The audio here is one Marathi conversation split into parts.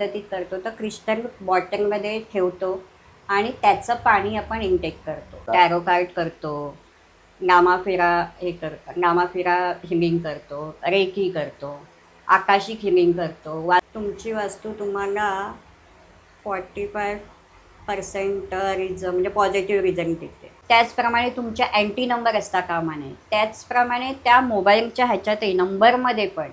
पद्धतीत करतो तर क्रिस्टल बॉटलमध्ये ठेवतो आणि त्याचं पाणी आपण इनटेक करतो. टॅरो कार्ड करतो, नामाफेरा नामाफेरा हिलिंग करतो, रेकी करतो, आकाशिक हिलिंग करतो. तुमची वास्तू तुम्हाला 45% म्हणजे पॉझिटिव्ह रिझल्ट देते. त्याचप्रमाणे तुमच्या अँटी नंबर असता कामा नये. त्याचप्रमाणे त्या मोबाईलच्या ह्याच्यातही नंबरमध्ये पण.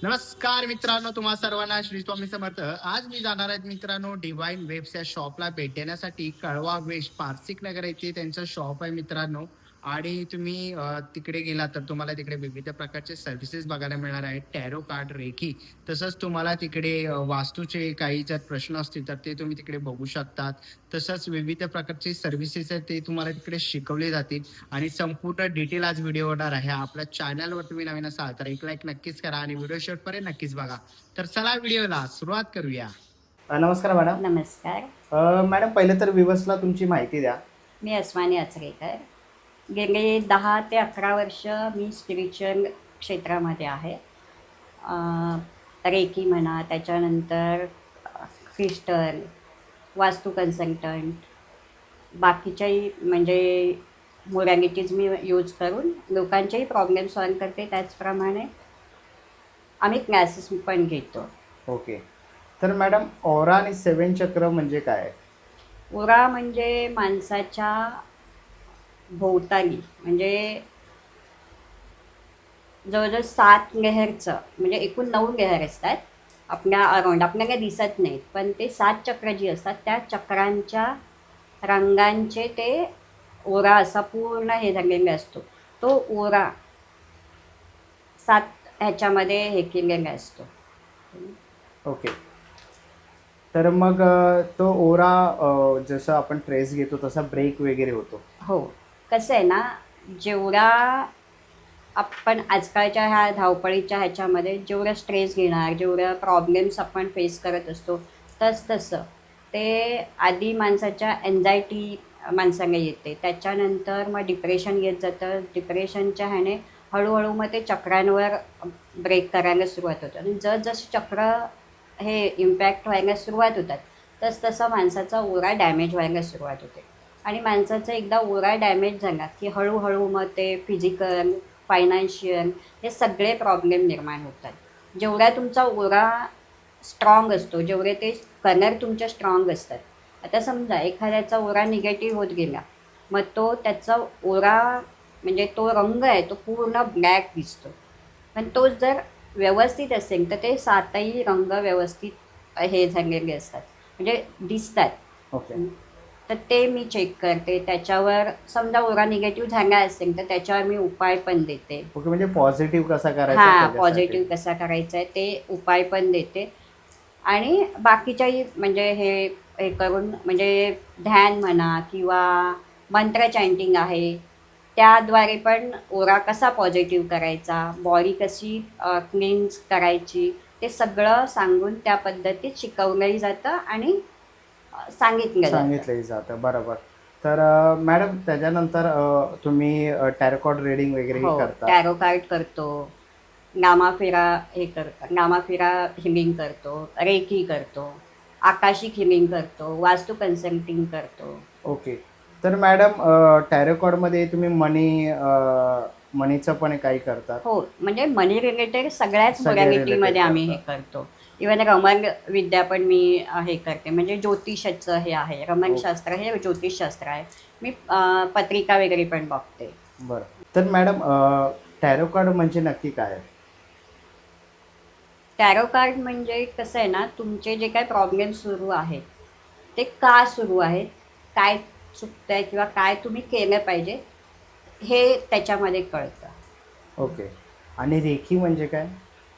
नमस्कार मित्रांनो, तुम्हा सर्वांना श्री स्वामी समर्थ. आज मी जाणार आहे मित्रांनो डिवाइन वेब्स या शॉपला भेट देण्यासाठी. कळवा वेश पारसिक नगर येथे त्यांचं शॉप आहे मित्रांनो. आणि तुम्ही तिकडे गेला तर तुम्हाला तिकडे विविध प्रकारचे सर्व्हिसेस बघायला मिळणार आहेत. टॅरो कार्ड, रेकी, तसंच तुम्हाला तिकडे वास्तूचे काही जर प्रश्न असतील तर ते तुम्ही तिकडे बघू शकतात. तसंच विविध प्रकारचे सर्व्हिसेस आहेत ते तुम्हाला तिकडे शिकवले जातील आणि संपूर्ण डिटेल आज व्हिडिओ होणार आहे. आपल्या चॅनलवर तुम्ही नवीन असाल तर एक लाईक नक्कीच करा आणि व्हिडिओ शेवटपर्यंत नक्कीच बघा. तर चला व्हिडिओला सुरुवात करूया. नमस्कार मॅडम. नमस्कार. मॅडम पहिले तर विवसला तुमची माहिती द्या. मी अस्मानी आचरेकर. गेले 10 ते 11 वर्ष मी स्पिरिच्युअल क्षेत्रामध्ये आहे. रेकी म्हणा, त्याच्यानंतर क्रिस्टल, वास्तू कन्सल्टंट, बाकीच्याही म्हणजे मोडॅलिटीज मी यूज करून लोकांचेही प्रॉब्लेम सॉल्व करते. त्याचप्रमाणे आम्ही क्लासेस पण घेतो. ओके. तर मॅडम ऑरा आणि 7 चक्र म्हणजे काय? ओरा म्हणजे माणसाच्या भोवताली म्हणजे जवळजवळ 7 लेहरचं म्हणजे एकूण 9 लेहर असतात आपल्या अराउंड. आपल्याला दिसत नाहीत पण ते 7 चक्र जी असतात त्या चक्रांच्या रंगांचे ते ओरा असा पूर्ण हे झालेला असतो. तो ओरा 7 ह्याच्यामध्ये हे केलेला असतो. ओके. तर मग तो ओरा जसं आपण ट्रेस घेतो तसा ब्रेक वगैरे होतो. हो. कसं आहे ना, जेवढा आपण आजकालच्या ह्या धावपळीच्या ह्याच्यामध्ये जेवढं स्ट्रेस घेणार, जेवढं प्रॉब्लेम्स आपण फेस करत असतो तसं ते आधी माणसाच्या एन्झायटी माणसाला येते. त्याच्यानंतर मग डिप्रेशन येत जातं. डिप्रेशनच्या ह्याने हळूहळू मग ते चक्रांवर ब्रेक करायला सुरुवात होतं आणि जसजसे चक्र हे इम्पॅक्ट व्हायला सुरुवात होतात तसं माणसाचा ओरा डॅमेज व्हायला सुरुवात होते. आणि माणसाचा एकदा ओरा डॅमेज झाला की हळूहळू मग ते फिजिकल, फायनान्शियल हे सगळे प्रॉब्लेम निर्माण होतात. जेवढा तुमचा ओरा स्ट्रॉंग असतो, जेवढे ते कलर तुमच्या स्ट्रॉंग असतात. आता समजा एखाद्याचा ओरा निगेटिव्ह होत गेला मग तो त्याचा ओरा म्हणजे तो रंग आहे तो पूर्ण ब्लॅक दिसतो. पण तो जर व्यवस्थित असेल तर ते 7ही रंग व्यवस्थित हे झालेले असतात म्हणजे दिसतात. ओके. तर ते मी चेक करते. त्याच्यावर समजा ओरा निगेटिव्ह झाला असेल तर त्याच्यावर मी उपाय पण देते. ओके. म्हणजे पॉझिटिव्ह कसा करायचा? हां, त्याच्यासाठी. पॉझिटिव्ह कसा करायचा आहे ते उपाय पण देते. आणि बाकीच्याही म्हणजे हे करून म्हणजे ध्यान म्हणा किंवा मंत्र चॅन्टिंग आहे त्याद्वारे पण ओरा कसा पॉझिटिव्ह करायचा, बॉडी कशी क्लीन्स करायची ते सगळं सांगून त्या पद्धतीत शिकवलंही जातं आणि सांगितलंही जातं. बरोबर. तर मॅडम त्याच्यानंतर तुम्ही टॅरोकॉर्ड रीडिंग वगैरे हो, करता? टॅरो कार्ड करतो, नामाफेरा हिलिंग करतो, रेकी करतो, आकाशिक हिलिंग करतो, वास्तू कन्सल्टिंग करतो. ओके. तर मॅडम टॅरोकॉर्डमध्ये तुम्ही मनीचं पण काही करतात? हो, म्हणजे मनी रिलेटेड सगळ्याच सगळे मोडॅलिटीमध्ये related आम्ही हे करतो. इव्हन रमण विद्या पण मी हे करते म्हणजे ज्योतिषाचं हे आहे. रमणशास्त्र हे ज्योतिषशास्त्र आहे. मी पत्रिका वगैरे पण बघते. बरं. तर मॅडम टॅरो कार्ड म्हणजे नक्की काय आहे? टॅरो कार्ड म्हणजे कसं आहे ना, तुमचे जे काही प्रॉब्लेम सुरू आहेत ते का सुरू आहेत, काय चुकतंय किंवा काय तुम्ही केलं पाहिजे हे त्याच्यामध्ये कळतं. ओके. आणि रेखी म्हणजे काय?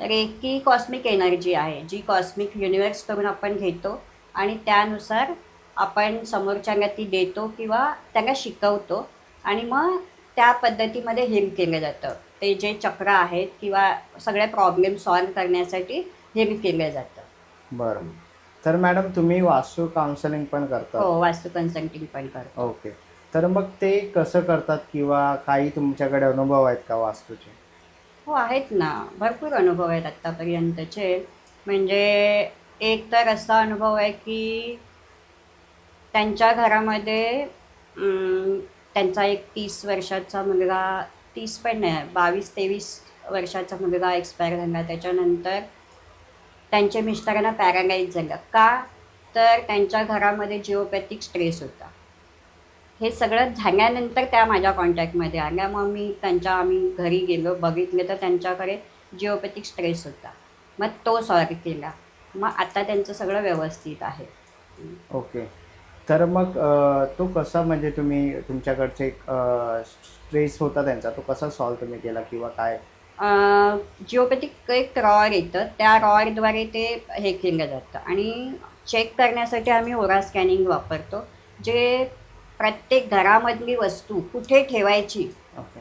रेकी कॉस्मिक एनर्जी आहे जी कॉस्मिक युनिवर्स करून आपण घेतो आणि त्यानुसार आपण समोरच्याला ती देतो किंवा त्याला शिकवतो आणि मग त्या पद्धतीमध्ये हील केलं जातं. ते जे चक्र आहेत किंवा सगळे प्रॉब्लेम सॉल्व करण्यासाठी हील केलं जातं. बरं. तर मॅडम तुम्ही वास्तू काउन्सिलिंग पण करता? हो, वास्तू कन्सल्टिंग पण करतो. ओके. तर मग ते कसं करतात किंवा काही तुमच्याकडे अनुभव आहेत का वास्तूचे? हो आहेत ना, भरपूर अनुभव आहेत आत्तापर्यंतचे. म्हणजे एक तर असा अनुभव आहे की त्यांच्या घरामध्ये त्यांचा एक 30 वर्षाचा मुलगा, 30 पण नाही, 22-23 वर्षाचा मुलगा एक्सपायर झाला. त्याच्यानंतर त्यांच्या मिस्टरांना पॅरालाइज झालं. का? तर त्यांच्या घरामध्ये जिओपॅथिक स्ट्रेस होता. हे सगळं झाल्यानंतर त्या माझ्या कॉन्टॅक्टमध्ये आल्या. मग आम्ही घरी गेलो, बघितले तर त्यांच्याकडे जिओपॅथिक स्ट्रेस होता. मग तो सॉल्व्ह केला. मग आता त्यांचं सगळं व्यवस्थित आहे. ओके. तर मग तो कसा म्हणजे तुम्ही तुमच्याकडचे स्ट्रेस होता त्यांचा, तो कसा सॉल्व्ह तुम्ही केला किंवा काय? जिओपॅथिक एक रॉड येतं, त्या रॉडद्वारे ते हे केलं जातं आणि चेक करण्यासाठी आम्ही ओरा स्कॅनिंग वापरतो, जे प्रत्येक घरामधली वस्तू कुठे ठेवायची ओके.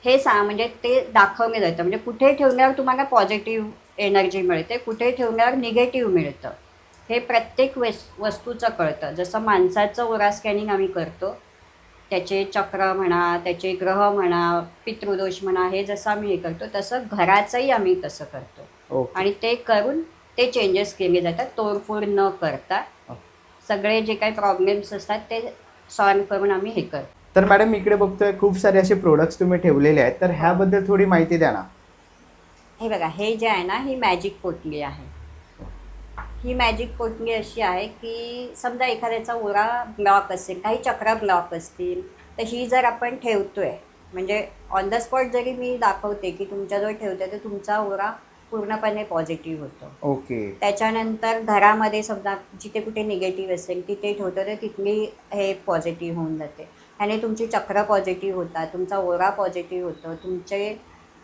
हे म्हणजे ते दाखवलं जातं. म्हणजे कुठे ठेवल्यावर तुम्हाला पॉझिटिव्ह एनर्जी मिळते, कुठे ठेवल्यावर निगेटिव्ह मिळतं, हे प्रत्येक वस्तूचं कळतं. जसं माणसाचं ओरा स्कॅनिंग आम्ही करतो, त्याचे चक्र म्हणा, त्याचे ग्रह म्हणा, पितृदोष म्हणा, हे जसं आम्ही हे करतो तसं घराचंही आम्ही तसं करतो. ओके. आणि ते करून ते चेंजेस केले जातात तोडफोड न करता. सगळे जे काही प्रॉब्लेम्स असतात ते सॉल्व्ह करून आम्ही हे करतो. तर मॅडम इकडे बघतोय खूप सारे असे प्रोडक्ट्स तुम्ही ठेवलेले आहेत, तर ह्याबद्दल थोडी माहिती द्या ना. हे बघा, हे जे आहे ना, ही मॅजिक पोटली आहे. ही मॅजिक पोटली अशी आहे की समजा एखाद्याचा ओरा ब्लॉक असेल, काही चक्र ब्लॉक असतील, तर ही जर आपण ठेवतोय, म्हणजे ऑन द स्पॉट जरी मी दाखवते की तुमच्याजवळ ठेवते, तर तुमचा ओरा पूर्णपणे पॉझिटिव्ह होतो. ओके. त्याच्यानंतर घरामध्ये समजा जिथे कुठे निगेटिव्ह असेल तिथे ठेवतो, तर तिथली हे पॉझिटिव्ह होऊन जाते. ह्याने तुमची चक्र पॉझिटिव्ह होतात, तुमचा ओरा पॉझिटिव्ह होतो, तुमचे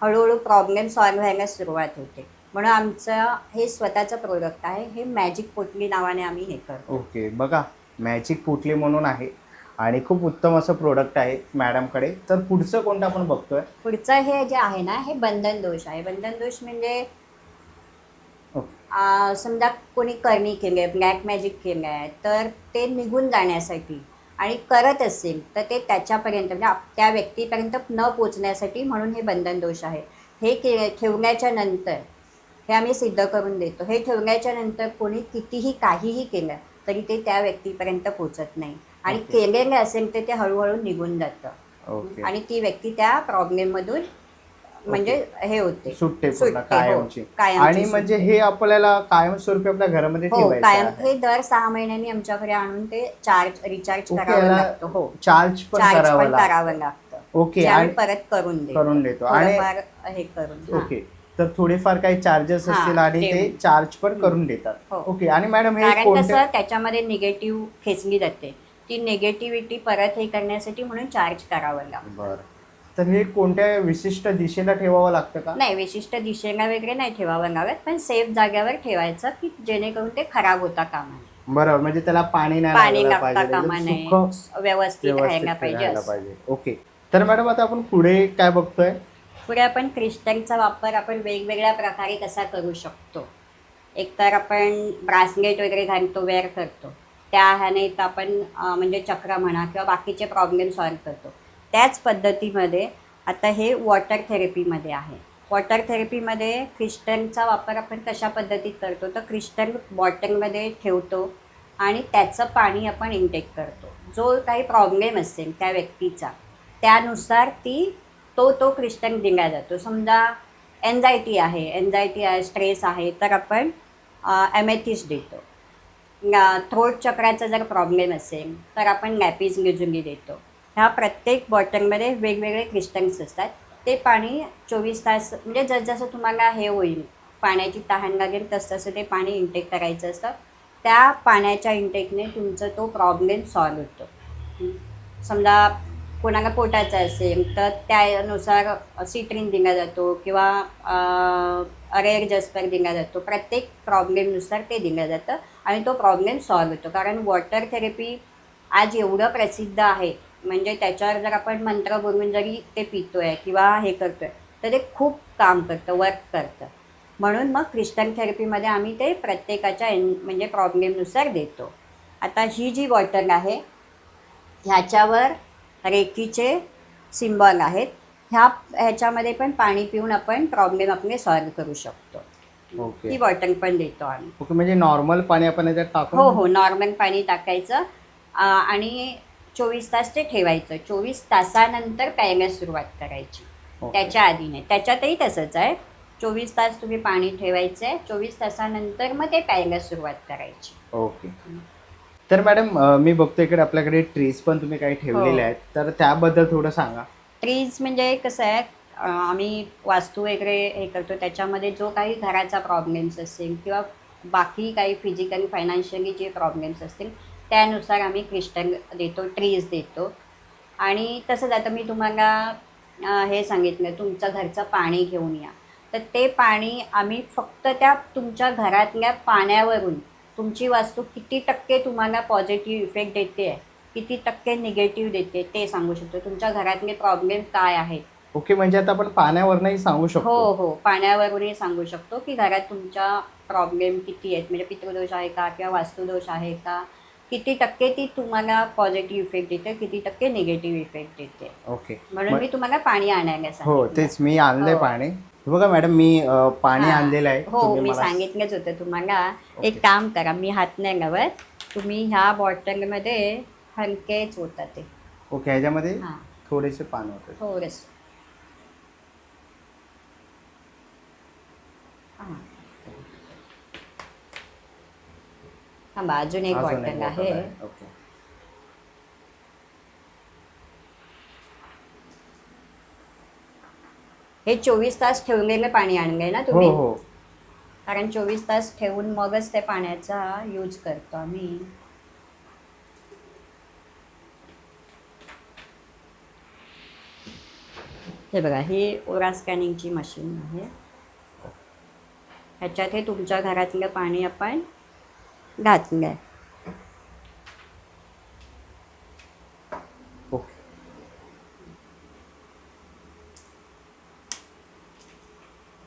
हळूहळू प्रॉब्लेम सॉल्व्ह व्हायला सुरुवात होते. म्हणून आमचं हे स्वतःचं प्रोडक्ट आहे. हे मॅजिक पोटली नावाने आम्ही हे करतो. ओके. बघा, मॅजिक पोटली म्हणून आहे आणि खूप उत्तम असं प्रोडक्ट आहे मॅडमकडे. तर पुढचं कोणतं आपण बघतोय? पुढचं हे जे आहे ना, हे बंधन दोष आहे. बंधन दोष म्हणजे ओके. समजा कोणी करणी केली आहे, ब्लॅक मॅजिक केलं आहे, तर ते निघून जाण्यासाठी आणि करत असेल तर ते त्याच्यापर्यंत म्हणजे त्या व्यक्तीपर्यंत न पोचण्यासाठी, म्हणून हे बंधन दोष आहे. हे ठेवण्याच्या नंतर हे आम्ही सिद्ध करून देतो. हे ठेवण्याच्या नंतर कोणी कितीही काहीही केलं तरी ते त्या व्यक्तीपर्यंत पोचत नाही आणि ओके. केलेलं असेल तर ते हळूहळू निघून जातं ओके. आणि ती व्यक्ती त्या प्रॉब्लेममधून म्हणजे हे होते, सुटते पूर्ण हो, कायमची. कायमची आणि म्हणजे सुटते. हे आपल्याला कायमस्वरूपी आपल्या घरामध्ये हो, ठेवायचं कायम आहे. हे दर 6 महिन्यांनी आमच्याकडे आणून ते रिचार्ज ओके. करावं याला लागतं. हो, चार्ज पण चार्ज करावं पण लागतं. करावं लागतं. ओके. जे आम्ही आणि परत करून देतो. आणि थोडंफार हे करून. हां. ओके. तर थोडेफार काही चार्जेस हां, असतील आणि ते देऊन. चार्ज पण करून देतात. हो. ओके. आणि मॅडम हे कारण कोणत्या? कसं त्याच्यामध्ये निगेटिव्ह खेचली जाते. ती निगेटिव्हिटी परत हे करण्यासाठी म्हणून चार्ज करावं लागतं. बरं. तर हे कोणत्या विशिष्ट दिशेला ठेवावं लागतं का? नाही, विशिष्ट दिशेला वगैरे नाही ठेवावं लागत, पण सेफ जागेवर ठेवायचं की जेणेकरून ते खराब होता कामा नये. बरं, म्हणजे त्याला पाणी नाही पाणी लागलं लागता पाहिजे, कामा एकदम नये, सुक्क व्यवस्थित राहायला पाहिजे राहायला असं. पाहिजे. ओके. तर मॅडम आता आपण पुढे काय बघतोय? पुढे आपण क्रिस्टलचा वापर आपण वेगवेगळ्या प्रकारे कसा करू शकतो. एकतर आपण ब्रासलेट वगैरे घालतो, वेअर करतो, त्या ह्याने तर आपण म्हणजे चक्र म्हणा किंवा बाकीचे प्रॉब्लेम सॉल्व्ह करतो. त्याच पद्धतीमध्ये आता हे वॉटर थेरपीमध्ये आहे. वॉटर थेरपीमध्ये क्रिस्टलचा वापर आपण कशा पद्धतीत करतो, तर क्रिस्टल बॉटलमध्ये ठेवतो आणि त्याचं पाणी आपण इनटेक करतो. जो काही प्रॉब्लेम असेल त्या व्यक्तीचा, त्यानुसार तो क्रिस्टल दिला जातो. समजा एन्झायटी आहे, स्ट्रेस आहे, तर आपण ॲमेथिस्ट देतो. थ्रोट चक्राचा जर प्रॉब्लेम असेल तर आपण लॅपिस लजुली देतो. ह्या प्रत्येक बॉटलमध्ये वेगवेगळे क्रिस्टल्स असतात. ते पाणी 24 तास म्हणजे जसजसं तुम्हाला हे होईल, पाण्याची तहान लागेल, तसतसं ते पाणी इनटेक करायचं असतं. त्या पाण्याच्या इनटेकने तुमचा तो प्रॉब्लेम सॉल्व्ह होतो. समजा कोणाला पोटाचा असेल तर त्यानुसार सिट्रिन दिला जातो किंवा रेड जस्पर दिला जातो. प्रत्येक प्रॉब्लेमनुसार ते दिलं जातं आणि तो प्रॉब्लेम सॉल्व्ह होतो. कारण वॉटर थेरपी आज एवढं प्रसिद्ध आहे, म्हणजे त्याच्यावर जर आपण मंत्र बोलून जरी ते पितोय किंवा हे करतोय तर ते खूप काम करतं, वर्क करतं. म्हणून मग क्रिस्टल थेरपीमध्ये आम्ही ते प्रत्येकाच्या म्हणजे प्रॉब्लेमनुसार देतो. आता ही जी बॉटल आहे ह्याच्यावर रेकीचे सिम्बॉल आहेत. ह्याच्यामध्ये पण पाणी पिऊन आपण प्रॉब्लेम आपले सॉल्व्ह करू शकतो. ओके ती बॉटल पण देतो आम्ही. ओके, म्हणजे नॉर्मल पाणी आपण याच्यात टाकून हो हो, नॉर्मल पाणी टाकायचं आणि 24 तास ते ठेवायचं. 24 तासानंतर प्यायला सुरुवात करायची, ओके. त्याच्या आधी नाही. त्याच्यातही तसंच आहे, 24 तास तुम्ही पाणी ठेवायचं आहे, 24 तासानंतर मग ते प्यायला सुरुवात करायची. ओके. तर मॅडम मी बघतो इकडे आपल्याकडे ट्रीज पण तुम्ही काही ठेवलेले हो. आहेत, तर त्याबद्दल थोडं सांगा. ट्रीज म्हणजे कसं आहे, आम्ही वास्तू वगैरे हे करतो, त्याच्यामध्ये जो काही घराचा प्रॉब्लेम्स असेल किंवा बाकी काही फिजिकली फायनान्शियली जे प्रॉब्लेम्स असतील त्यानुसार आम्ही क्रिस्टल देतो, ट्रीज देतो. आणि तसंच आता मी तुम्हाला हे सांगितलं, तुमचं घरचं पाणी घेऊन या. तर ते पाणी आम्ही फक्त त्या तुमच्या घरातल्या पाण्यावरून तुमची वास्तू किती टक्के तुम्हाला पॉझिटिव्ह इफेक्ट देते आहे, किती टक्के निगेटिव्ह देते ते सांगू शकतो. तुमच्या घरातले प्रॉब्लेम काय आहेत. ओके, म्हणजे आता आपण पाण्यावरनंही सांगू हो शकतो. हो, पाण्यावरूनही सांगू शकतो की घरात तुमच्या प्रॉब्लेम किती आहेत, म्हणजे पितृदोष आहे का किंवा वास्तुदोष आहे का, किती टक्के ती तुम्हाला पॉझिटिव्ह इफेक्ट देते, किती टक्के निगेटिव्ह इफेक्ट देते. ओके. म्हणून मी तुम्हाला पाणी आणायला हो सांगितलं. तेच मी आणलंय हो. पाणी. हे बघा मॅडम, मी पाणी हां. आणलेलं आहे. हो, तुम्ही मी मला सांगितलंच होतं तुम्हाला. ओके. एक काम करा, मी हात नाही लावत, तुम्ही ह्या बॉटलमध्ये हलकेच होता ते. ओके, ह्याच्यामध्ये हां, थोडेसे पाणी होते. थोडंसं. हां. थांबा, अजून एक अजून एक बॉटल बॉटल आहे. आहे. ओके. हे 24 तास ठेवलेलं पाणी आणलंय ना हो तुम्ही? हो. कारण 24 तास ठेवून मगच त्या पाण्याचा यूज करतो आम्ही. हे बघा, ही ओरा स्कॅनिंगची मशीन आहे. ह्याच्यात हे तुमच्या घरातलं पाणी आपण घातलं आहे. ओके.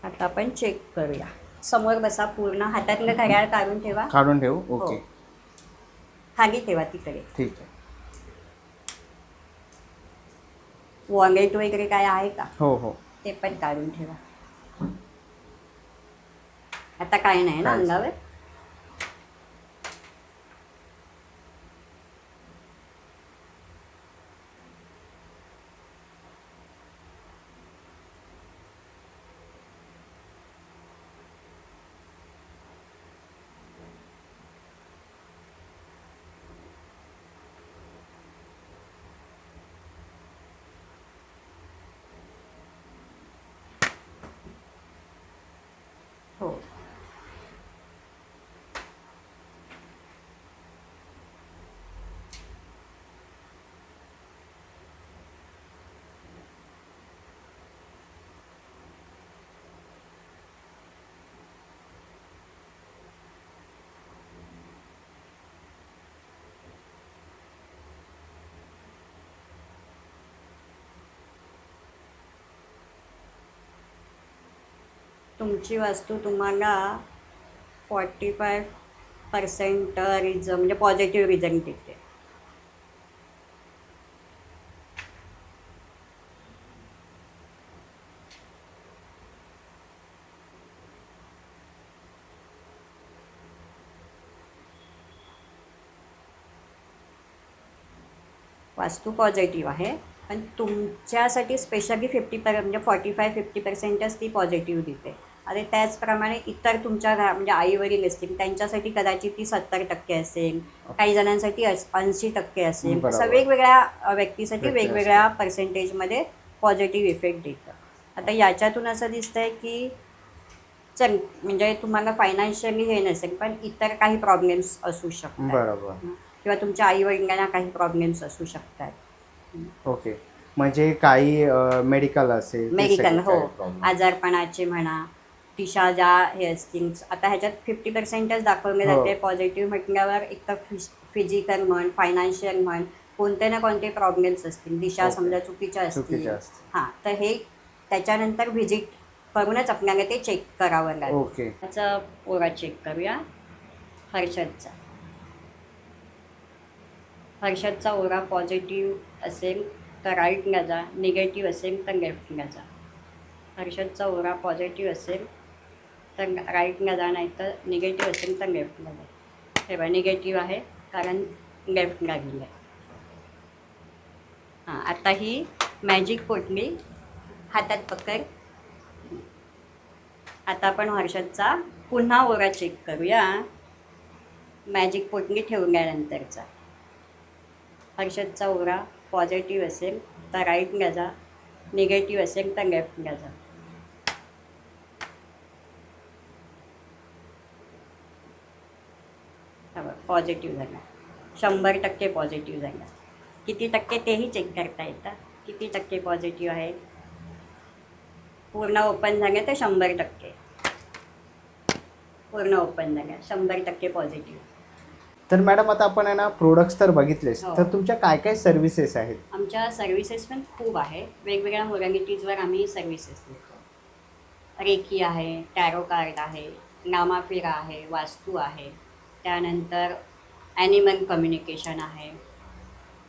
आता आपण चेक करूया. समोर बसा, पूर्ण हातातलं घड्याळ काढून ठेवा. काढून ठेवू. ओके. हो. खाली ठेवा तिकडे. ठीक आहे. वॉलेट वगैरे काय आहे का हो हो. ते पण काढून ठेवा. आता काय नाही ना काहीच अंगावर? हो. तुमची वास्तू तुम्हाला 45% म्हणजे पॉझिटिव्ह रिझल्ट देते. वास्तू पॉझिटिव्ह आहे, पण तुमच्यासाठी स्पेशली 45-50%च ती पॉझिटिव्ह देते. आणि त्याचप्रमाणे इतर तुमच्या म्हणजे आईवडील असतील त्यांच्यासाठी कदाचित ती 70% असेल, काही जणांसाठी 80% असेल. बरोबर. असं वेगवेगळ्या व्यक्तीसाठी व्यक्ती वेगवेगळ्या पर्सेंटेजमध्ये पॉझिटिव्ह इफेक्ट देतं. आता याच्यातून असं दिसतंय की म्हणजे तुम्हाला फायनान्शियली हे नसेल, पण इतर काही प्रॉब्लेम्स असू शकतात. बरोबर. किंवा तुमच्या आईवडिलांना काही प्रॉब्लेम्स असू शकतात. ओके, म्हणजे काही मेडिकल असेल ते मेडिकल, सगळे हो, काही problem. आजारपणाचे म्हणा, दिशा ज्या हे असतील, आता ह्याच्यात 50%च दाखवले हो. जाते. पॉझिटिव्ह म्हटल्यावर एक तर फिजिकल म्हण, फायनान्शियल म्हण, कोणते ना कोणते प्रॉब्लेम्स असतील. दिशा ओके. समजा चुकीच्या असतील, चुकीच्या असतील. हां, तर हे त्याच्यानंतर व्हिजिट करूनच आपल्याला ते चेक करावं लागेल. ओके. त्याचा ओरा चेक करूया. हर्षदचा हर्षदचा ओरा पॉझिटिव्ह असेल तर राईटला जा, निगेटिव्ह असेल तर लेफ्टला जा. हर्षदचा ओरा पॉझिटिव्ह असेल तर राईटला जा, नाही तर निगेटिव्ह असेल तर लेफ्टला जा. हे बघा निगेटिव्ह आहे कारण लेफ्टला गेलं आहे. हां, आता ही मॅजिक पोटली हातात पकड. आता आपण हर्षदचा पुन्हा ओरा चेक करूया. मॅजिक पोटली ठेवल्यानंतरचा हर्षदचा ओरा पॉझिटिव्ह असेल तर राईटला जा, निगेटिव्ह असेल तर लेफ्टला जा. पॉझिटिव्ह झाला, 100% पॉझिटिव्ह झाला. किती टक्के तेही चेक करता येतं. किती टक्के पॉझिटिव्ह आहे. पूर्ण ओपन झालं तर 100%. पूर्ण ओपन झालं 100% पॉझिटिव्ह. तर मॅडम आता आपण आहे ना प्रोडक्ट्स तर बघितलेच, हो. तर तुमच्या काय काय सर्व्हिसेस आहेत? आमच्या सर्व्हिसेस पण खूप आहे. वेगवेगळ्या मोडॅलिटीजवर आम्ही सर्व्हिसेस देतो. रेकी आहे, टॅरो कार्ड आहे, नामाफिरा आहे, वास्तू आहे, त्यानंतर ॲनिमल कम्युनिकेशन आहे,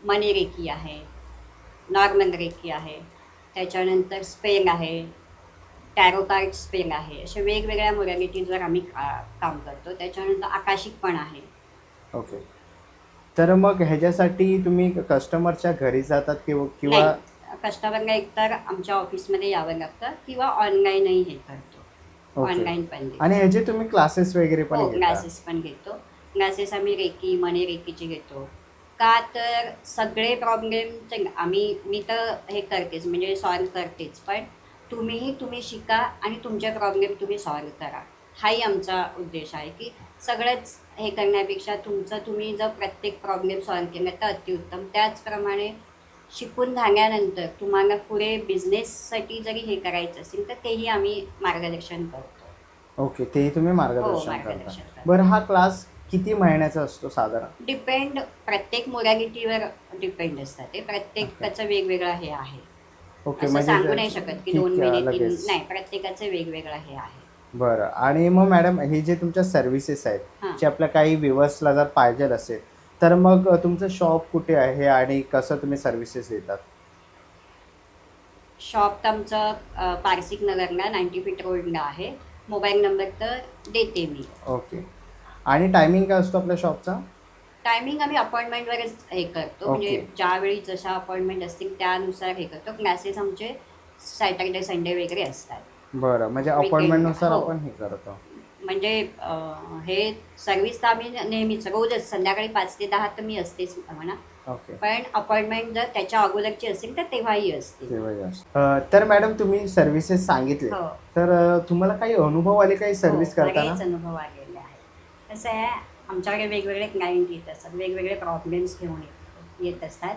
मनी रेकी आहे, नॉर्मल रेकी आहे, त्याच्यानंतर स्पेल आहे, टॅरो कार्ड स्पेल आहे. अशा वेगवेगळ्या मोडॅलिटीजवर आम्ही काम करतो. त्याच्यानंतर आकाशिक पण आहे. ओके. तर मग ह्याच्यासाठी तुम्ही कस्टमरच्या घरी जातात किंवा नाही, कस्टमरला एकतर आमच्या ऑफिसमध्ये यावं लागतं किंवा ऑनलाईनही हे करतो. ओके. ऑनलाईन पण देतो. आणि ह्याचे तुम्ही क्लासेस वगैरे पण हो, घेता? क्लासेस पण घेतो. क्लासेस आम्ही रेकी, मनी रेकीचे घेतो. का तर सगळे प्रॉब्लेम मी तर हे करतेच, म्हणजे सॉल्व करतेच, पण तुम्ही शिका आणि तुमचे प्रॉब्लेम तुम्ही सॉल्व करा. हाही आमचा उद्देश आहे की सगळंच हे करण्यापेक्षा तुम्ही जर प्रत्येक प्रॉब्लेम सॉल्व केला तर अतिउत्तम. त्याचप्रमाणे शिकून झाल्यानंतर तुम्हाला पुढे बिझनेससाठी जरी हे करायचं असेल तर तेही आम्ही मार्गदर्शन करतो. ओके, तेही तुम्ही हो, मार्गदर्शन मार्गदर्शन करता. करतो. बरं, हा क्लास किती महिन्याचा असतो साधारण? डिपेंड, प्रत्येक मोडॅलिटीवर डिपेंड असतं ते. प्रत्येकाचं वेगवेगळं हे आहे. ओके, असं म्हणजे सांगू नाही शकत की ठीक 2 महिने 3 लगेच. नाही, प्रत्येकाचं वेगवेगळं हे आहे. बरं. आणि मग मॅडम हे जे तुमच्या सर्व्हिसेस आहेत, हां. जे आपल्या काही व्ह्युअर्सला जर पाहिजे असेल, तर मग तुमचं शॉप कुठे आहे आणि कसं तुम्ही सर्व्हिसेस देतात? शॉप तर आमचं पारसिक नगरला 90 फीट रोडला आहे. मोबाईल नंबर तर देते मी. ओके. आणि टायमिंग काय असतो आपल्या शॉपचा? टायमिंग आम्ही अपॉइंटमेंटवरच हे करतो. म्हणजे ओके. ज्यावेळी जशा अपॉइंटमेंट असतील त्यानुसार हे करतो. क्लासेस आमचे सॅटर्डे संडे वगैरे असतात. बरं, म्हणजे Weekend. अपॉइंटमेंटनुसार हो. आपण हे करतो. म्हणजे हे सर्व्हिस तर आम्ही नेहमीच रोजच संध्याकाळी 5 ते 10 तर मी असतेच म्हणा. ओके. पण अपॉइंटमेंट जर त्याच्या अगोदरची असेल तर तेव्हाही असते. तेव्हाही असतं. तर मॅडम तुम्ही सर्व्हिसेस सांगितले, हो. तर तुम्हाला काही अनुभव आले काही सर्व्हिस हो, करताना? बरेच अनुभव आलेले आहेत. कसं आहे, आमच्याकडे वेगवेगळे क्लायंट येत असतात, वेगवेगळे प्रॉब्लेम्स घेऊन येत असतात.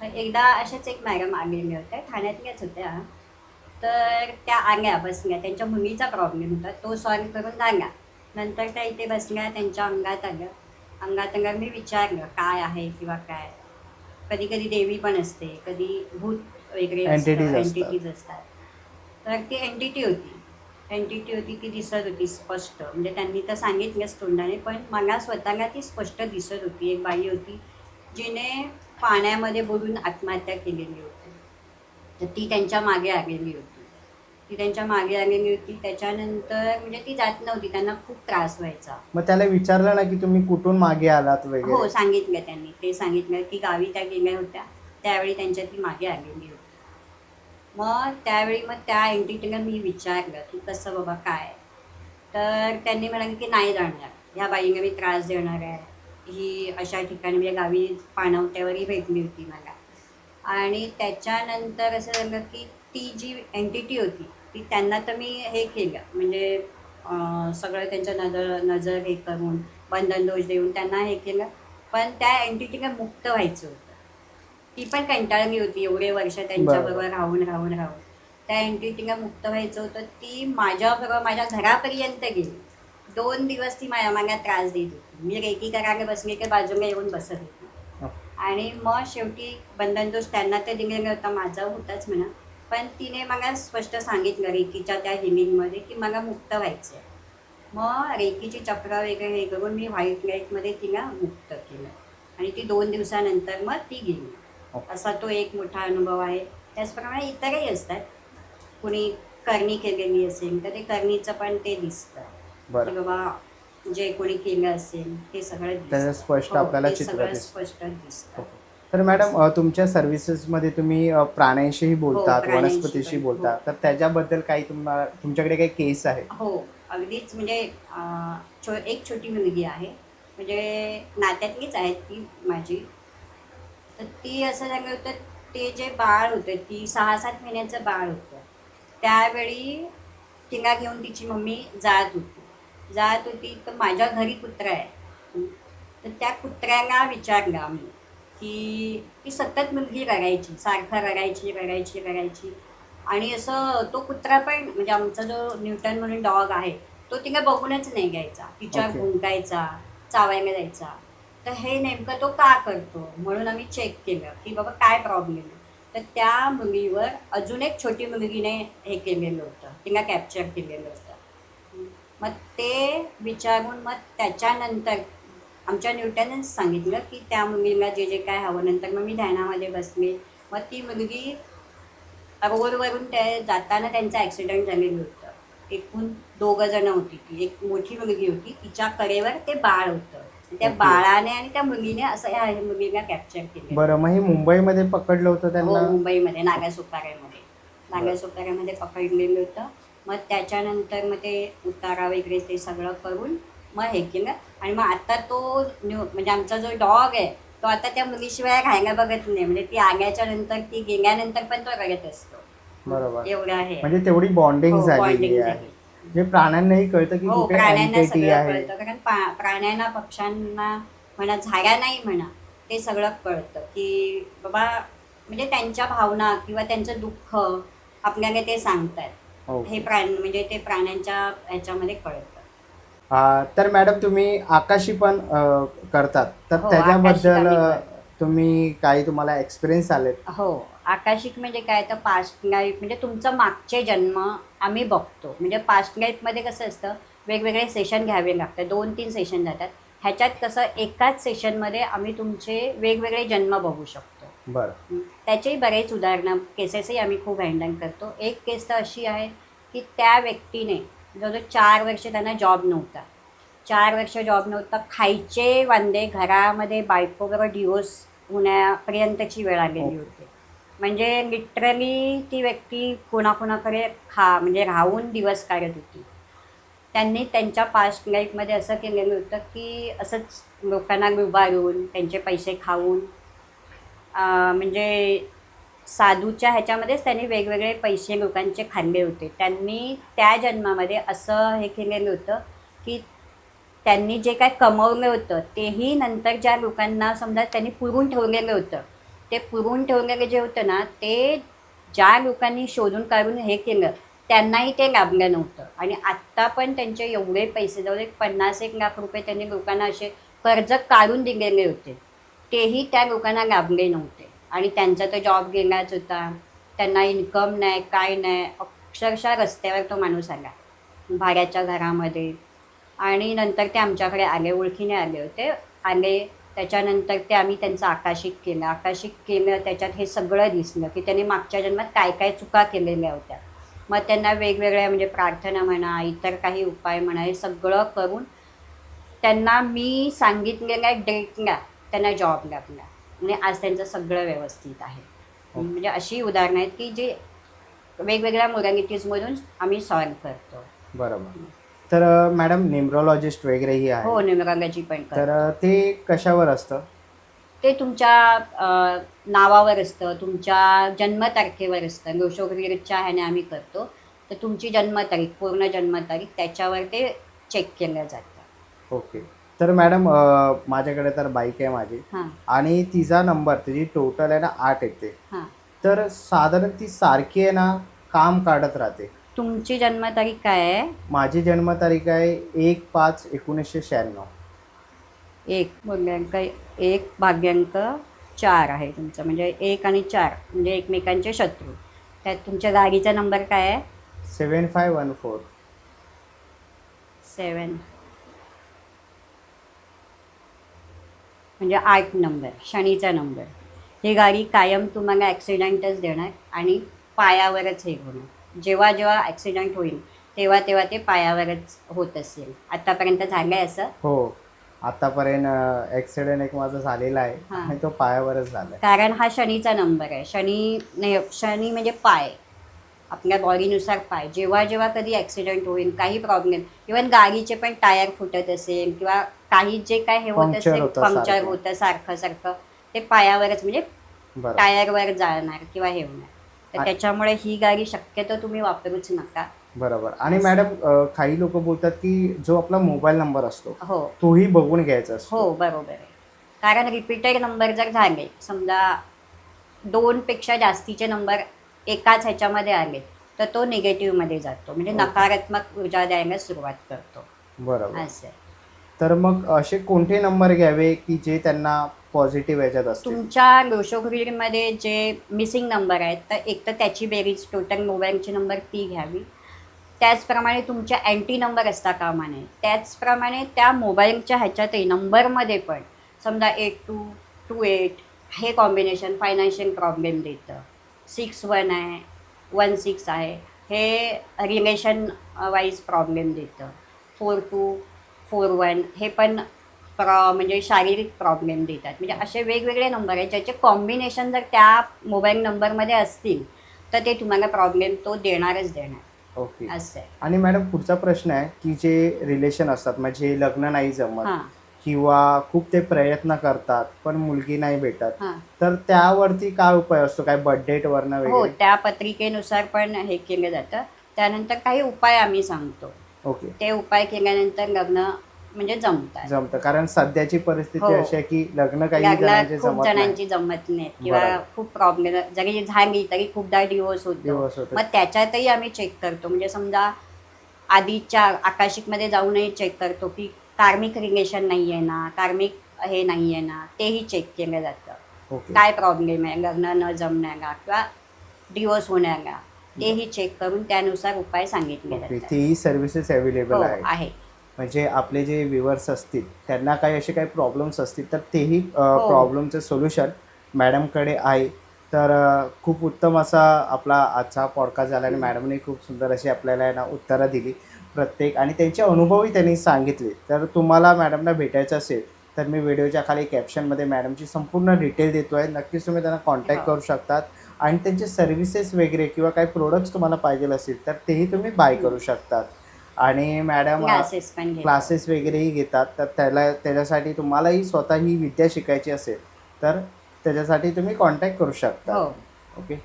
तर एकदा अशाच एक मॅडम आलेल्या होत्या, ठाण्यातल्याच होत्या. तर त्या आल्या, बसल्या. त्यांच्या मुलीचा प्रॉब्लेम होता, तो सॉल्व करून झाला. नंतर त्या इथे बसल्या, त्यांच्या अंगात आलं. अंगात आल्यावर मी विचारलं काय आहे किंवा काय. कधी कधी देवी पण असते, कधी भूत वगैरे Entities असतात. एंटिटीज असतात. तर ती एंटिटी होती, ती दिसत होती स्पष्ट. म्हणजे त्यांनी तर सांगितलंच तोंडाने, पण मला स्वतःला ती स्पष्ट दिसत होती. एक बाई होती जिने पाण्यामध्ये बुडून आत्महत्या केलेली होती. तर ती त्यांच्या मागे आलेली होती. त्याच्यानंतर म्हणजे ती जात नव्हती, त्यांना खूप त्रास व्हायचा. मग त्याला विचारलं ना की तुम्ही कुठून मागे आलात हो, वगैरे? सांगितलं त्यांनी. ते सांगितलं की गावी त्या गेल्या होत्या, त्यावेळी त्यांच्या ती मागे आलेली होती. मग त्या एंटिटीला मी विचारलं की कसं बाबा काय. तर त्यांनी म्हणाले की नाही जाणार, ह्या बाईला मी त्रास देणार आहे. ही अशा ठिकाणी म्हणजे गावी पाणवत्यावरही भेटली होती मला. आणि त्याच्यानंतर असं झालं की ती जी एंटिटी होती ती त्यांना तर मी हे केलं, म्हणजे सगळं त्यांच्या नजर हे करून बंधन दोष देऊन त्यांना हे केलं. पण त्या एंटिटीला मुक्त व्हायचं होतं. ती पण कंटाळली होती एवढे वर्ष त्यांच्याबरोबर राहून. त्या एंटिटीला मुक्त व्हायचं होतं. ती माझ्याबरोबर माझ्या घरापर्यंत गेली. 2 दिवस ती मला त्रास देत होती. मी रेकी करायला बसले की बाजूला येऊन बसत होती. आणि मग शेवटी बंधनदोष त्यांना तर दिलेला होता, माझा होताच म्हणा. पण तिने मला स्पष्ट सांगितलं रेकीच्या त्या हिलिंगमध्ये की मला मुक्त व्हायचं आहे. मग रेकीची चक्र वगैरे हे करून मी व्हाईट लाईटमध्ये तिला मुक्त केलं आणि ती 2 दिवसानंतर मग ती गेली. ओके. असा तो एक मोठा अनुभव आहे. त्याचप्रमाणे इतरही असतात. कुणी करणी केलेली असेल तर ते करणीचं पण ते दिसतं की बरं. बाबा जे कोणी केलं असेल ते सगळं त्याचं दिसतं. स्पष्ट हो, आपल्याला ते चित्र सगळं दिसतं. स्पष्ट दिसतं. ओके. तर मॅडम तुमच्या सर्व्हिसेसमध्ये तुम्ही प्राण्यांशीही हो, बोलतात, प्राण्यांशी वनस्पतीशी पण. हो. बोलतात. तर त्याच्याबद्दल काही तुमच्याकडे काही केस आहे? हो, अगदीच म्हणजे एक छोटी मुलगी आहे. म्हणजे नात्यातलीच आहे ती माझी. तर ती असं झालं होतं, ते जे बाळ होतं, ती 6-7 महिन्याचं बाळ होतं. त्यावेळी तिला घेऊन तिची मम्मी जात होती. जात होती तर माझ्या घरी कुत्रा आहे. हं. तर त्या कुत्र्याला विचारलं आम्ही, की ती सतत मुलगी रडायची, सारखं रडायची, रडायची, रडायची. आणि असं तो कुत्रा पण म्हणजे आमचा जो न्यूटन म्हणून डॉग आहे, तो तिला बघूनच नाही घ्यायचा. तिच्यावर ओके. भुंकायचा, चावायला जायचा. तर हे नेमकं तो का करतो? म्हणून आम्ही चेक केलं, की बाबा काय प्रॉब्लेम आहे? तर त्या मुलीवर अजून एक छोटी मुलगीने हे केलेलं होतं, तिला कॅप्चर केलेलं होतं. मग ते विचारून मग त्याच्यानंतर आमच्या न्यूटनच सांगितलं, की त्या मुलीला जे जे काय हवं. नंतर मग मी ध्यानामध्ये बसले. मग ती मुलगी रोडवरून ते जाताना त्यांचा ॲक्सिडेंट झालेलं होतं. एकूण 2 जण होती ती. एक मोठी मुलगी होती, तिच्या कडेवर ते बाळ होतं. त्या ओके. बाळाने आणि त्या मुलीने असं ह्या मुलीला कॅप्चर केलेलं. बरं, मग हे मुंबईमध्ये पकडलं होतं हो, त्यांना? मुंबईमध्ये नागासोपाऱ्यामध्ये. बरं. नागासोपाऱ्यामध्ये पकडलेलं होतं. मग त्याच्यानंतर मग ते उतारा वगैरे ते सगळं करून मग हे केलं. आणि मग आता तो म्हणजे आमचा जो डॉग आहे, तो आता त्या मुलीशिवाय राहायला बघत नाही. म्हणजे ती आल्याच्या नंतर, ती गेल्यानंतर पण तो रडत असतो. बरोबर. एवढं आहे. म्हणजे तेवढी बॉन्डिंग हो, झालेली बॉन्डिंग आहे. झाली. म्हणजे प्राण्यांनाही कळतं की हो, कुठे प्राण्यांना एंटिटी सगळं आहे. कळतं. कारण प्राण्यांना, पक्ष्यांना म्हणा, झाडांनाही म्हणा, ते सगळं कळतं, की बाबा म्हणजे त्यांच्या भावना किंवा त्यांचं दुःख आपल्याला ते सांगतात. हे ओके. म्हणजे ते प्राण्यांच्या ह्याच्यामध्ये कळतं. तर मॅडम तुम्ही आकाशी पण करतात. तर हो, आकाशिक त्याच्याबद्दल आम्ही करतो. तुम्ही काही तुम्हाला एक्सपिरियन्स आलेत? हो, आकाशिक म्हणजे काय, तर पास्ट लाईफ म्हणजे तुमचं मागचे जन्म आम्ही बघतो. म्हणजे पास्ट लाईफमध्ये कसं असतं, वेगवेगळे सेशन घ्यावे लागतात. 2-3 सेशन जातात. ह्याच्यात कसं एकाच सेशनमध्ये आम्ही तुमचे वेगवेगळे जन्म बघू शकतो. बरं. त्याचेही बरेच उदाहरणं, केसेसही आम्ही खूप हँडल करतो. एक केस तर अशी आहे, की त्या व्यक्तीने जवळजवळ 4 वर्ष त्यांना जॉब नव्हता. 4 वर्ष जॉब नव्हता. खायचे वांदे, घरामध्ये बायकोबरोबर डिव्होर्स होण्यापर्यंतची वेळ आलेली ओके. होती. म्हणजे लिटरली ती व्यक्ती कोणाकोणाकडे म्हणजे राहून दिवस काढत होती. त्यांनी त्यांच्या पास्ट लाईफमध्ये असं केलेलं होतं, की असंच लोकांना लुबाडून, त्यांचे पैसे खाऊन म्हणजे साधूच्या ह्याच्यामध्येच त्यांनी वेगवेगळे पैसे लोकांचे खाल्ले होते. त्यांनी त्या जन्मामध्ये असं हे केलेलं होतं, की त्यांनी जे काय कमवलं होतं, तेही नंतर ज्या लोकांना समजा त्यांनी पुरून ठेवलेलं होतं, ते पुरून ठेवलेलं जे होतं ना, ते ज्या लोकांनी शोधून काढून हे केलं, त्यांनाही ते लाभलं नव्हतं. आणि आत्ता पण त्यांचे एवढे पैसे, जवळ 50-1 लाख रुपये त्यांनी लोकांना असे कर्ज काढून दिलेले होते. तेही त्या लोकांना लाभले नव्हते. आणि त्यांचा तर जॉब गेलाच होता. त्यांना इन्कम नाही, काय नाही. अक्षरशः रस्त्यावर तो माणूस आला, भाड्याच्या घरामध्ये. आणि नंतर ते आमच्याकडे आले, ओळखीने आले होते. आले, त्याच्यानंतर ते आम्ही त्यांचं आकाशिक केलं. आकाशिक केलं, त्याच्यात हे सगळं दिसलं, की त्यांनी मागच्या जन्मात काय काय चुका केलेल्या होत्या. मग त्यांना वेगवेगळ्या म्हणजे प्रार्थना म्हणा, इतर काही उपाय म्हणा, हे सगळं करून त्यांना मी सांगितलेल्या डेटला त्यांना जॉब लागला. म्हणजे आज त्यांचं सगळं व्यवस्थित आहे. ओके. म्हणजे अशी उदाहरणं आहेत, की जे वेगवेगळ्या मोडॅलिटीजमधून आम्ही सॉल्व्ह करतो. बरोबर. तर मॅडम न्यूमरोलॉजिस्ट वगैरेही हो, आहे. न्यूमरोलॉजी पण तर करतो. ते कशावर असतं? ते तुमच्या नावावर असतं, तुमच्या जन्मतारखेवर असतं. लोशोगरीच्या ह्याने आम्ही करतो. तर तुमची जन्मतारीख, पूर्ण जन्मतारीख त्याच्यावर ते चेक केलं जातं. ओके. तर मॅडम माझ्याकडे तर बाईक आहे माझी हां, आणि तिचा नंबर तिची टोटल आहे ना 8 येते. हां. तर साधारण ती सारखी आहे ना काम काढत राहते. तुमची जन्मतारीख काय आहे? माझी जन्मतारीख आहे 1/5/1996. 1.1 भाग्यांक 4 आहे तुमचं. म्हणजे 1 आणि 4 म्हणजे एकमेकांचे शत्रू. त्यात तुमच्या गाडीचा नंबर काय आहे? 7514. 7 म्हणजे 8 नंबर, शनीचा नंबर. ही गाडी कायम तुम्हाला ॲक्सिडेंटच देणार आणि पायावरच हे होणार. जेव्हा जेव्हा ॲक्सिडेंट होईल तेव्हा तेव्हा ते पायावरच होत असेल. आतापर्यंत झालं आहे असं? हो, आतापर्यंत ॲक्सिडेंट एक माझा झालेला आहे हां. आणि तो पायावरच झाला. कारण हा शनीचा नंबर आहे. शनी म्हणजे पाय, आपल्या बॉडीनुसार पाय. जेव्हा जेव्हा कधी ॲक्सिडेंट होईल, काही प्रॉब्लेम, इव्हन गाडीचे पण टायर फुटत असेल किंवा काही जे काय हे होत पंक्चर असेल, होतं पंक्चर सारखं. होतं सारखं सारखं, ते पायावरच म्हणजे बरं. टायरवर जाणार किंवा हे होणार. तर आ- त्याच्यामुळे ही गाडी शक्यतो तुम्ही वापरूच नका. बरोबर. आणि मॅडम काही लोक बोलतात की जो आपला मोबाईल नंबर असतो हो तोही बघून घ्यायचा असतो. हो, बरोबर आहे. कारण रिपीटेड नंबर जर झाले, समजा 2 पेक्षा जास्तीचे नंबर एकाच ह्याच्यामध्ये आले, तर तो निगेटिव्हमध्ये जातो, म्हणजे ओके. नकारात्मक ऊर्जा द्यायला सुरुवात करतो. बरोबर. असं आहे. तर मग असे कोणते नंबर घ्यावे की जे त्यांना पॉझिटिव्ह याच्यात असतील? तुमच्या लोशोग्रीडमध्ये जे मिसिंग नंबर आहेत, तर एक तर त्याची बेरीज टोटल मोबाईलची नंबर ती घ्यावी. त्याचप्रमाणे तुमच्या अँटी नंबर असता कामा नये. त्याचप्रमाणे त्या मोबाईलच्या ह्याच्यातही नंबरमध्ये पण समजा 8228 हे कॉम्बिनेशन फायनान्शियल प्रॉब्लेम देतं. 61 आहे, 16 आहे, हे रिलेशन वाईज प्रॉब्लेम देतं. 4241 हे पण म्हणजे शारीरिक प्रॉब्लेम देतात. म्हणजे असे वेगवेगळे नंबर आहेत ज्याचे कॉम्बिनेशन जर त्या मोबाईल नंबरमध्ये असतील तर ते तुम्हाला प्रॉब्लेम तो देणारच देणार. ओके. असं आहे. आणि मॅडम पुढचा प्रश्न आहे की जे रिलेशन असतात म्हणजे लग्न नाही जमत हां किंवा खूप ते प्रयत्न करतात पण मुलगी नाही भेटत, हां. तर त्यावरती काय उपाय असतो? काय बर्थ डेट वरनं हो, वगैरे? त्या पत्रिकेनुसार पण हे केलं जातं. त्यानंतर काही उपाय आम्ही सांगतो. ओके. ते उपाय केल्यानंतर लग्न म्हणजे जमतात. जमतं, कारण सध्याची परिस्थिती हो. अशी आहे की लग्न काही जणांचे लग्न खूप जमत नाही. जणांची जमत नाहीत किंवा बरोबर. खूप प्रॉब्लेम जरी झाली तरी खूपदा डिवोर्स होतो. दिवस होते. मग त्याच्यातही आम्ही चेक करतो. म्हणजे समजा आधीच्या आकाशिकमध्ये जाऊनही चेक करतो की कार्मिक रिलेशन नाही आहे ना, कार्मिक हे नाही आहे ना, तेही चेक केलं जातं. ओके. काय प्रॉब्लेम आहे लग्न न जमण्याला किंवा डिवोर्स होण्याला, तेही चेक करून त्यानुसार उपाय सांगितले ओके, जातात. तेही सर्व्हिसेस अवेलेबल हो आहे. आहे. म्हणजे आपले जे व्ह्युअर्स असतील त्यांना काही असे काही प्रॉब्लेम्स असतील तर तेही हो. प्रॉब्लेमचं सोल्युशन मॅडमकडे आहे. तर खूप उत्तम असा आपला आजचा पॉडकास्ट झाला आणि मॅडमने खूप सुंदर अशी आपल्याला आहे ना उत्तरं दिली प्रत्येक, आणि त्यांचे अनुभवही त्यांनी सांगितले. तर तुम्हाला मॅडमला भेटायचं असेल तर मी व्हिडिओच्या खाली कॅप्शनमध्ये मॅडमची संपूर्ण डिटेल देतो आहे. नक्कीच तुम्ही त्यांना कॉन्टॅक्ट हो. करू शकतात आणि त्यांचे सर्व्हिसेस वगैरे किंवा काही प्रोडक्ट्स तुम्हाला पाहिजे असतील तर तेही तुम्ही बाय करू शकतात. आणि मॅडम क्लासेस पण घेतो. क्लासेस वगैरेही घेतात. तर त्याच्यासाठी तुम्हालाही स्वतः ही विद्या शिकायची असेल तर त्याच्यासाठी तुम्ही कॉन्टॅक्ट करू शकता. हो. ओके.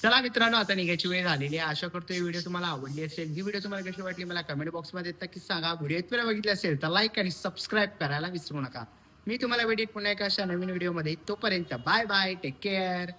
चला मित्रांनो, आता निघायची वेळ झालेली आहे. आशा करतो ही व्हिडिओ तुम्हाला आवडली असेल. ही व्हिडिओ तुम्हाला कशी वाटली मला कमेंट बॉक्समध्ये नक्कीच सांगा. व्हिडिओ इथपर्यंत बघितली असेल तर लाईक आणि सबस्क्राईब करायला विसरू नका. मी तुम्हाला भेटेन पुन्हा एका अशा नवीन व्हिडिओमध्ये. तोपर्यंत बाय बाय, टेक केअर.